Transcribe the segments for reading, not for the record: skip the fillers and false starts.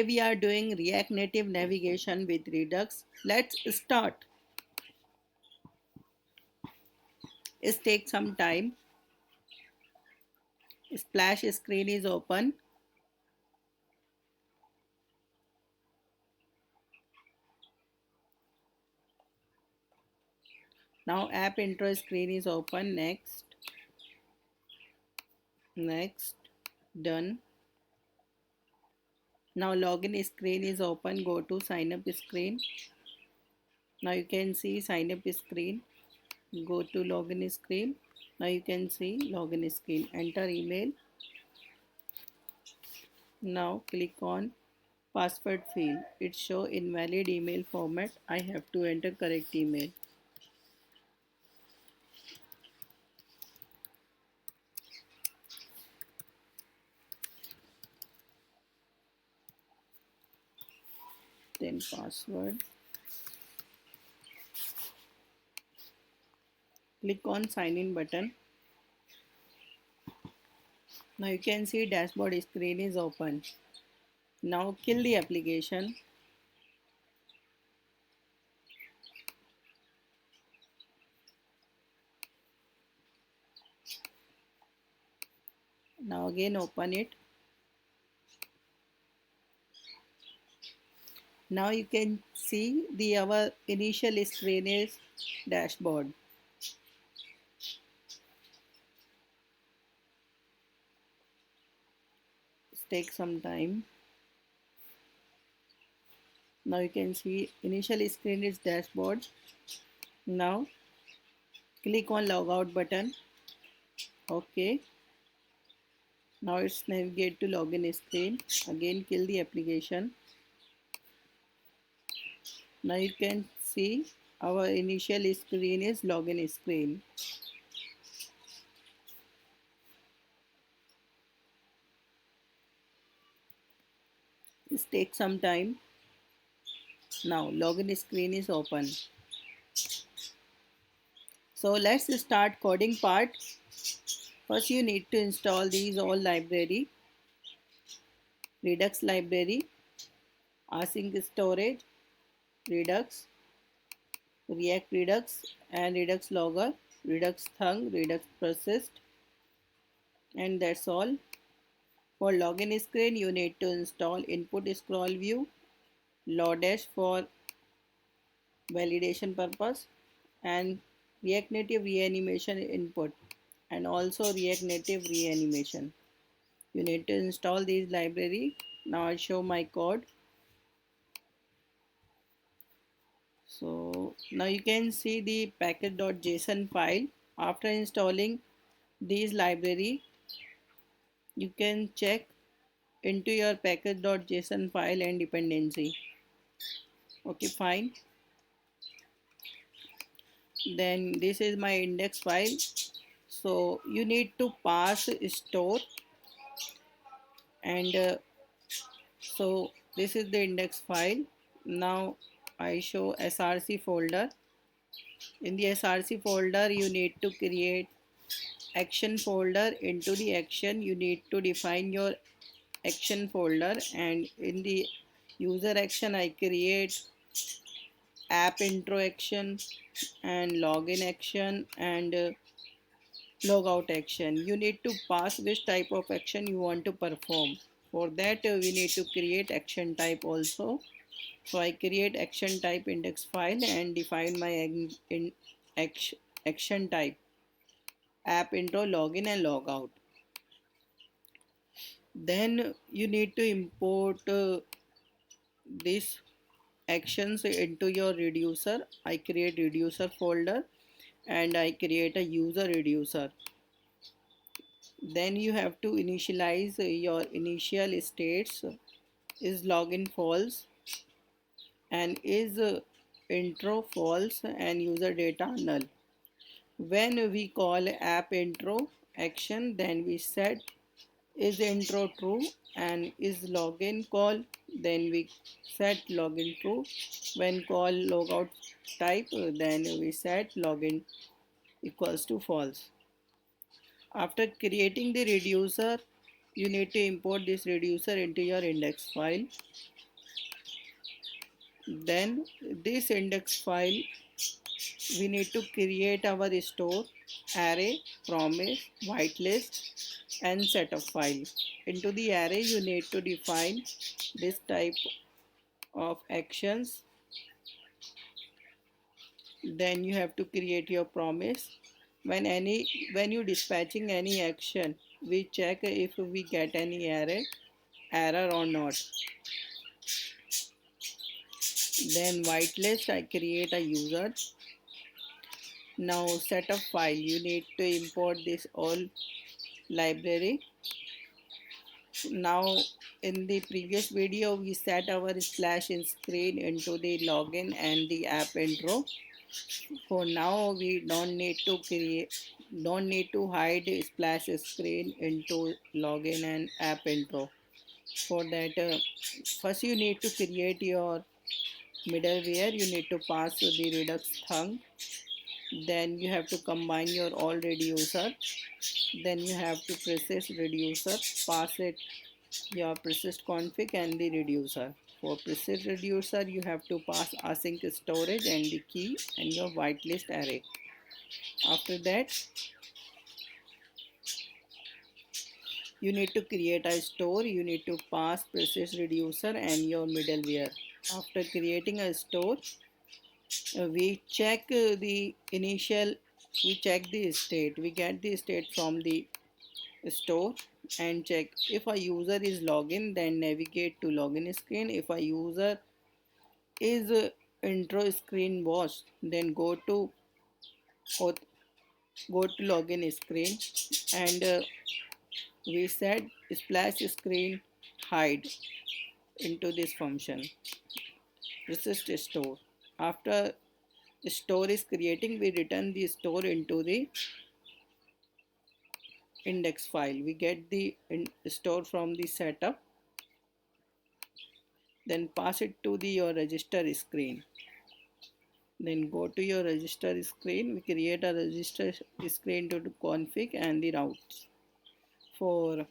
We are doing React Native navigation with Redux. Let's start. It takes some time. Splash screen is open. Now app intro screen is open. Next, done. Now login screen is open. Go to sign up screen. Now you can see sign up screen. Go to login screen. Now you can see login screen. Enter email. Now click on password field. It show invalid email format. I have to enter correct email. Then password. Click on sign in button. Now you can see dashboard screen is open. Now kill the application. Now again open it. Now you can see our initial screen is dashboard. It takes some time. Now you can see initial screen is dashboard. Now click on logout button. Okay. Now it's navigate to login screen. Again kill the application. Now you can see our initial screen is login screen. This takes some time. Now login screen is open. So let's start coding part. First you need to install these all library. Redux library, async storage, Redux, React Redux and Redux logger, Redux thung, Redux persist, and that's all. For login screen you need to install input scroll view, Lodash for validation purpose, and React Native reanimation input, and also React Native reanimation. You need to install these library. Now I'll show my code. So now you can see the package.json file. After installing these library, you can check into your package.json file and dependency. Okay, fine. Then this is my index file. So you need to pass store, and so this is the index file. Now I show src folder. In the src folder you need to create action folder. Into the action you need to define your action folder, and in the user action I create app intro action and login action and logout action. You need to pass which type of action you want to perform. For that we need to create action type also. So I create action type index file and define my action type app intro, login and logout. Then you need to import these actions into your reducer. I create reducer folder and I create a user reducer. Then you have to initialize your initial states. Is login false and is intro false and user data null. When we call app intro action, then we set is intro true and is login call, then we set login true. When call logout type, then we set login equals to false. After creating the reducer, you need to import this reducer into your index file. Then this index file, we need to create our store, array, promise, whitelist, and setup file. Into the array, you need to define this type of actions. Then you have to create your promise. When you dispatching any action, we check if we get any error or not. Then whitelist, I create a user. Now setup file, you need to import this all library. Now in the previous video we set our splash screen into the login and the app intro. For now we don't need to hide splash screen into login and app intro. For that, first you need to create your middleware. You need to pass the Redux thunk. Then you have to combine your all reducer. Then you have to persist reducer, pass it your persist config and the reducer. For persist reducer, you have to pass async storage and the key and your whitelist array. After that, you need to create a store. You need to pass persist reducer and your middleware. After creating a store, we check the initial, we check the state. We get the state from the store and check if a user is login, then navigate to login screen. If a user is intro screen watched, then auth- go to login screen and we set splash screen hide into this function persist store. After store is creating, we return the store into the index file. We get the store from the setup, then pass it to the your register screen. Then go to your register screen. We create a register screen to config and the routes. For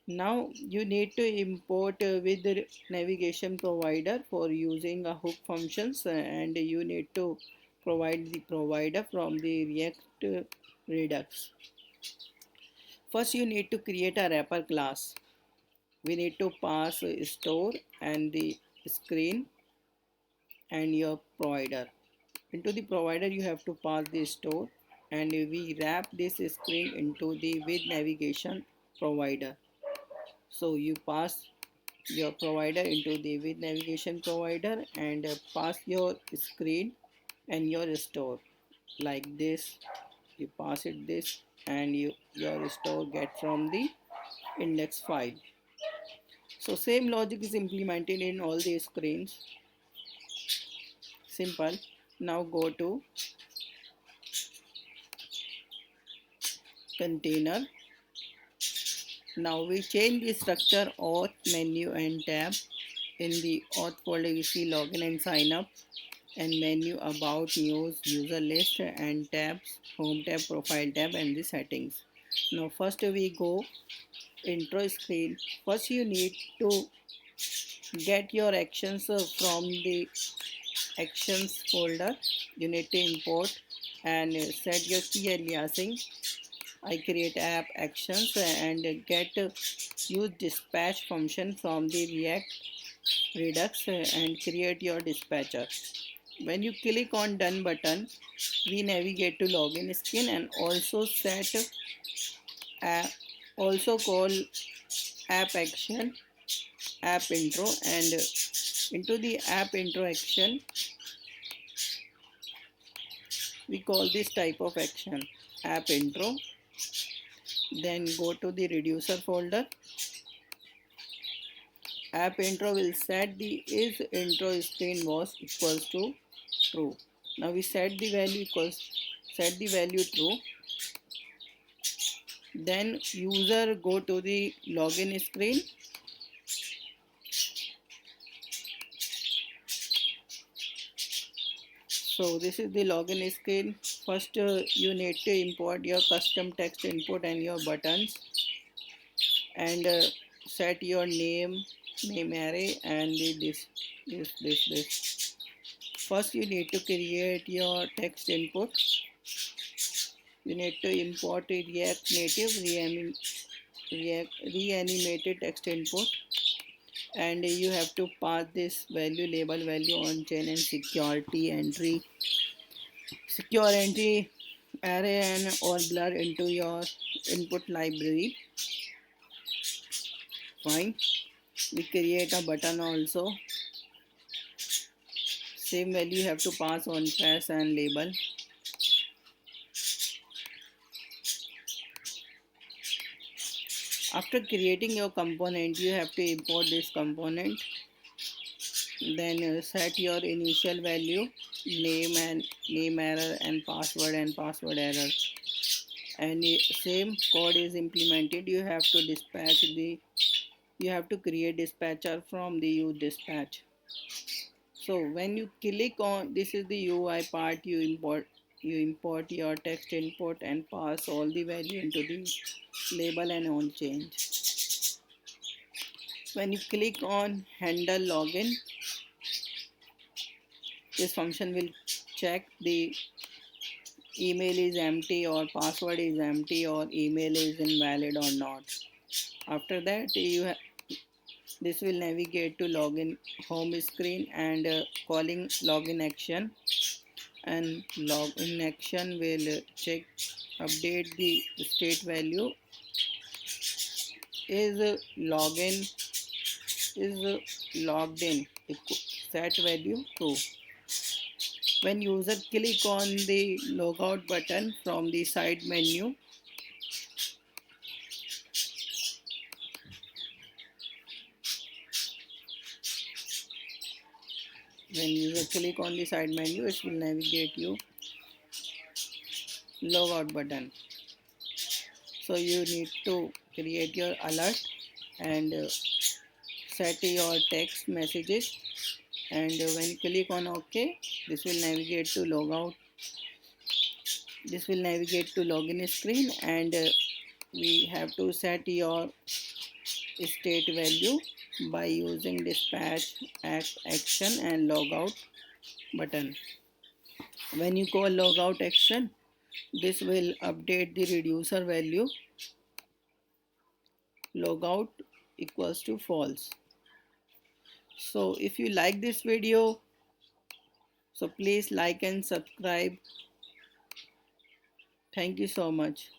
now, you need to import with the navigation provider for using a hook functions, and you need to provide the provider from the React Redux. First, you need to create a wrapper class. We need to pass store and the screen and your provider. Into the provider, you have to pass the store, and we wrap this screen into the with navigation provider. So you pass your provider into the with navigation provider and pass your screen and your store like this. You pass it this and your store get from the index file. So same logic is implemented in all the screens. Simple. Now go to container. Now we change the structure auth menu and tab. In the auth folder you see login and sign up, and menu about news user list and tabs home tab profile tab and the settings. Now first we go intro screen. First you need to get your actions from the actions folder. You need to import and set your key aliasing. I create app actions and get use dispatch function from the React Redux and create your dispatcher. When you click on done button, we navigate to login screen and also set also call app action app intro, and into the app intro action we call this type of action app intro. Then go to the reducer folder. App intro will set the is intro screen was equals to true. Now we set the value true. Then user go to the login screen. So this is the login screen. First you need to import your custom text input and your buttons, and set your name array and this. First you need to create your text input. You need to import a React Native reanimated text input, and you have to pass this value, label value, on chain and secure entry array and or blur into your input library. Fine. We create a button also. Same value you have to pass on trash and label. After creating your component, you have to import this component. Then set your initial value, name error and password error. And same code is implemented. You have to create dispatcher from the use dispatch. So when you click on, this is the UI part, you import your text input and pass all the value into the label and on change. When you click on handle login, this function will check the email is empty or password is empty or email is invalid or not. After that, this will navigate to login home screen and calling login action, and login action will check update the state value is login is logged in, set value true. When user click on the logout button from the side menu, when user click on the side menu, it will navigate you logout button. So you need to create your alert and set your text messages, and when you click on OK, this will navigate to logout. This will navigate to login screen, and we have to set your state value by using dispatch action and logout button. When you call logout action, this will update the reducer value logout equals to false. So if you like this video, so please like and subscribe. Thank you so much.